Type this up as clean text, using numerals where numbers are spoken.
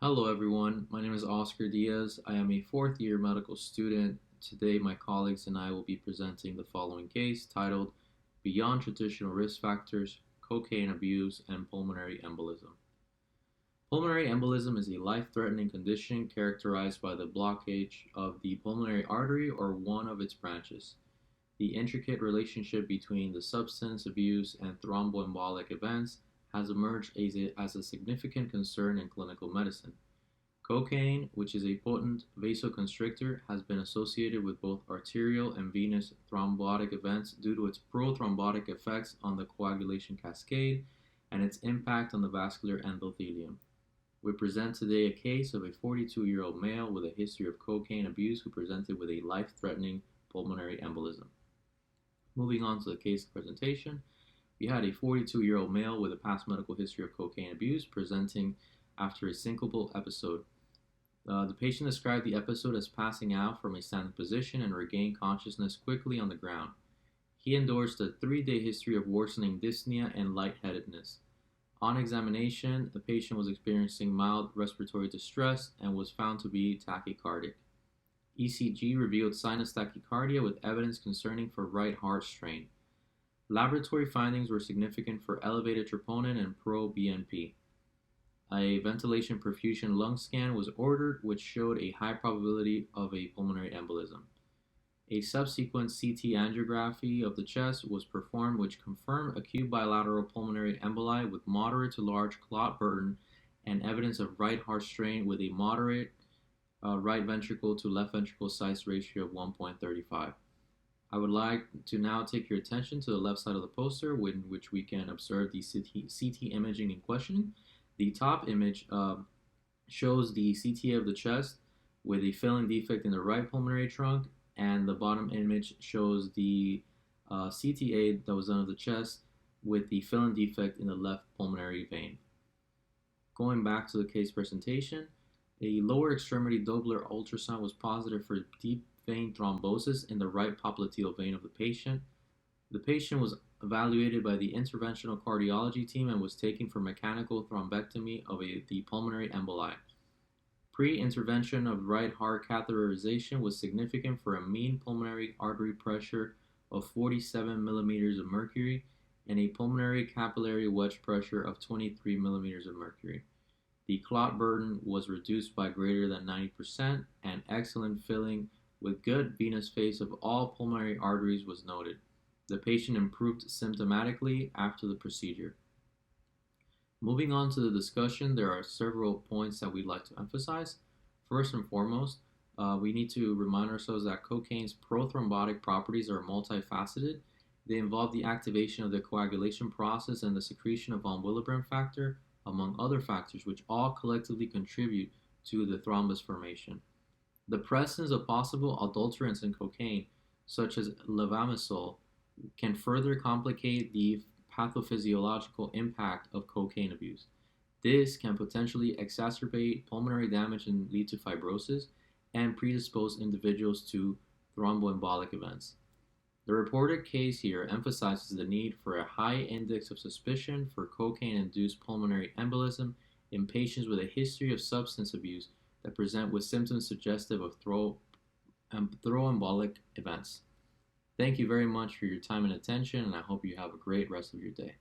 Hello everyone, my name is Oscar Diaz. I am a fourth year medical student. Today my colleagues and I will be presenting the following case titled Beyond Traditional Risk Factors, Cocaine Abuse and Pulmonary Embolism. Pulmonary embolism is a life-threatening condition characterized by the blockage of the pulmonary artery or one of its branches. The intricate relationship between the substance abuse and thromboembolic events has emerged as a significant concern in clinical medicine. Cocaine, which is a potent vasoconstrictor, has been associated with both arterial and venous thrombotic events due to its prothrombotic effects on the coagulation cascade and its impact on the vascular endothelium. We present today a case of a 42-year-old male with a history of cocaine abuse who presented with a life-threatening pulmonary embolism. Moving on to the case presentation, we had a 42-year-old male with a past medical history of cocaine abuse presenting after a syncopal episode. The patient described the episode as passing out from a standing position and regained consciousness quickly on the ground. He endorsed a 3-day history of worsening dyspnea and lightheadedness. On examination, the patient was experiencing mild respiratory distress and was found to be tachycardic. ECG revealed sinus tachycardia with evidence concerning for right heart strain. Laboratory findings were significant for elevated troponin and pro-BNP. A ventilation perfusion lung scan was ordered, which showed a high probability of a pulmonary embolism. A subsequent CT angiography of the chest was performed, which confirmed acute bilateral pulmonary emboli with moderate to large clot burden and evidence of right heart strain with a moderate right ventricle to left ventricle size ratio of 1.35. I would like to now take your attention to the left side of the poster, in which we can observe the CT imaging in question. The top image shows the CTA of the chest with a filling defect in the right pulmonary trunk, and the bottom image shows the CTA that was done of the chest with the filling defect in the left pulmonary vein. Going back to the case presentation, a lower extremity Doppler ultrasound was positive for deep vein thrombosis in the right popliteal vein of the patient. The patient was evaluated by the interventional cardiology team and was taken for mechanical thrombectomy of the pulmonary emboli. Pre-intervention of right heart catheterization was significant for a mean pulmonary artery pressure of 47 millimeters of mercury and a pulmonary capillary wedge pressure of 23 millimeters of mercury. The clot burden was reduced by greater than 90%, and excellent filling with good venous phase of all pulmonary arteries was noted. The patient improved symptomatically after the procedure. Moving on to the discussion, there are several points that we'd like to emphasize. First and foremost, we need to remind ourselves that cocaine's prothrombotic properties are multifaceted. They involve the activation of the coagulation process and the secretion of von Willebrand factor, among other factors, which all collectively contribute to the thrombus formation. The presence of possible adulterants in cocaine, such as levamisole, can further complicate the pathophysiological impact of cocaine abuse. This can potentially exacerbate pulmonary damage and lead to fibrosis and predispose individuals to thromboembolic events. The reported case here emphasizes the need for a high index of suspicion for cocaine-induced pulmonary embolism in patients with a history of substance abuse that present with symptoms suggestive of thromboembolic events. Thank you very much for your time and attention, and I hope you have a great rest of your day.